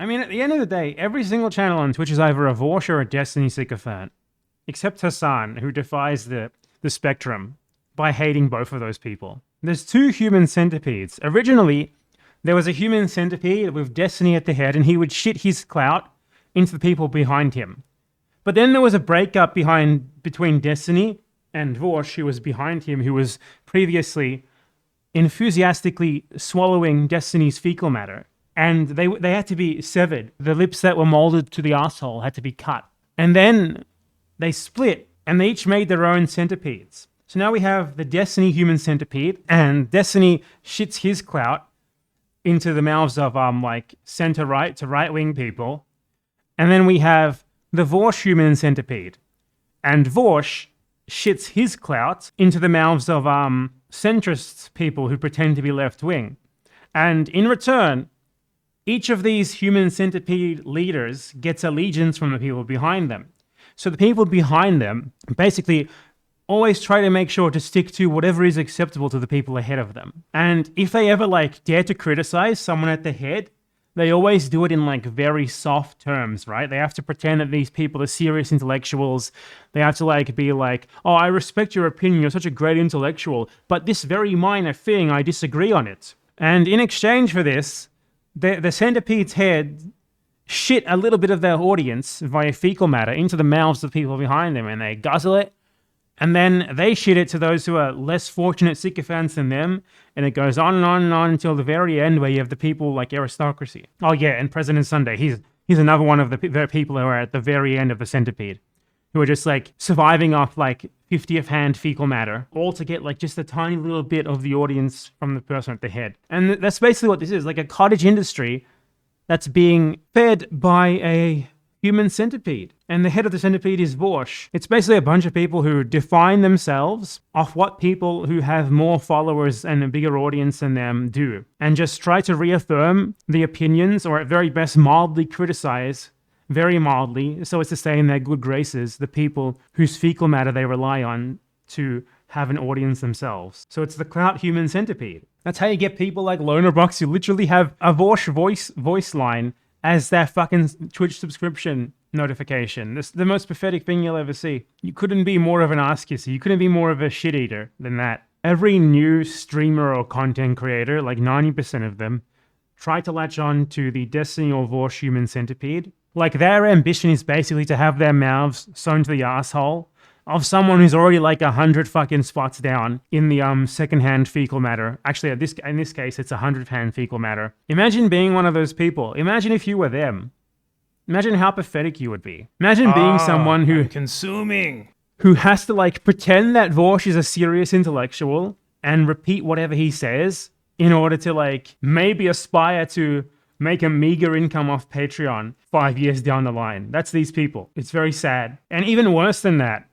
I mean, at the end of the day, every single channel on Twitch is either a Vorsh or a Destiny sycophant. Except Hassan, who defies the spectrum by hating both of those people. There's two human centipedes. Originally, there was a human centipede with Destiny at the head, and he would shit his clout into the people behind him. But then there was a breakup between Destiny and Vorsh, who was behind him, who was previously enthusiastically swallowing Destiny's fecal matter. And they had to be severed. The lips that were molded to the asshole had to be cut. And then they split, and they each made their own centipedes. So now we have the Destiny human centipede, and Destiny shits his clout into the mouths of like center-right to right-wing people. And then we have the Vorsh human centipede, and Vorsh shits his clout into the mouths of centrist people who pretend to be left-wing. And in return, each of these human centipede leaders gets allegiance from the people behind them. So the people behind them basically always try to make sure to stick to whatever is acceptable to the people ahead of them. And if they ever like dare to criticize someone at the head, they always do it in like very soft terms, right? They have to pretend that these people are serious intellectuals. They have to like be like, oh, I respect your opinion, you're such a great intellectual, but this very minor thing, I disagree on it. And in exchange for this, the centipede's head shit a little bit of their audience via fecal matter into the mouths of the people behind them, and they guzzle it, and then they shit it to those who are less fortunate sycophants than them, and it goes on and on and on until the very end where you have the people like aristocracy. Oh yeah, and President Sunday, he's another one of the people who are at the very end of the centipede, who are just like surviving off like 50th hand fecal matter, all to get like just a tiny little bit of the audience from the person at the head. And that's basically what this is, like a cottage industry that's being fed by a human centipede. And the head of the centipede is Vorsh. It's basically a bunch of people who define themselves off what people who have more followers and a bigger audience than them do, and just try to reaffirm the opinions, or at very best mildly criticize, very mildly, so as to stay in their good graces, the people whose fecal matter they rely on to have an audience themselves. So it's the Clout human centipede. That's how you get people like Lonerbox who literally have a Vorsh voice line as their fucking Twitch subscription notification. This is the most pathetic thing you'll ever see. You couldn't be more of an ass kisser. You couldn't be more of a shit eater than that. Every new streamer or content creator, like 90% of them, try to latch on to the Destiny or Vorsh human centipede. Like their ambition is basically to have their mouths sewn to the asshole of someone who's already like 100 fucking spots down in the secondhand fecal matter. Actually, in this case, it's 100-hand fecal matter. Imagine being one of those people. Imagine if you were them. Imagine how pathetic you would be. Imagine being someone who has to like pretend that Vorsh is a serious intellectual and repeat whatever he says in order to like maybe aspire to make a meager income off Patreon 5 years down the line. That's these people. It's very sad. And even worse than that,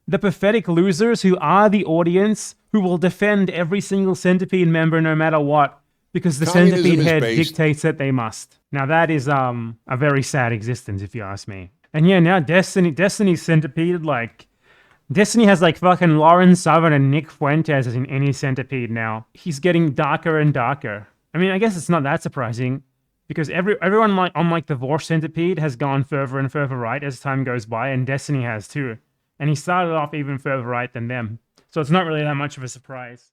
the pathetic losers who are the audience who will defend every single centipede member no matter what, because the centipede head dictates that they must. Now that is a very sad existence if you ask me. And yeah, now Destiny's centipede, like Destiny has like fucking Lauren Southern and Nick Fuentes in any centipede now. He's getting darker and darker. I mean, I guess it's not that surprising, because everyone like on like the Vorsh centipede has gone further and further right as time goes by, and Destiny has too. And he started off even further right than them. So it's not really that much of a surprise.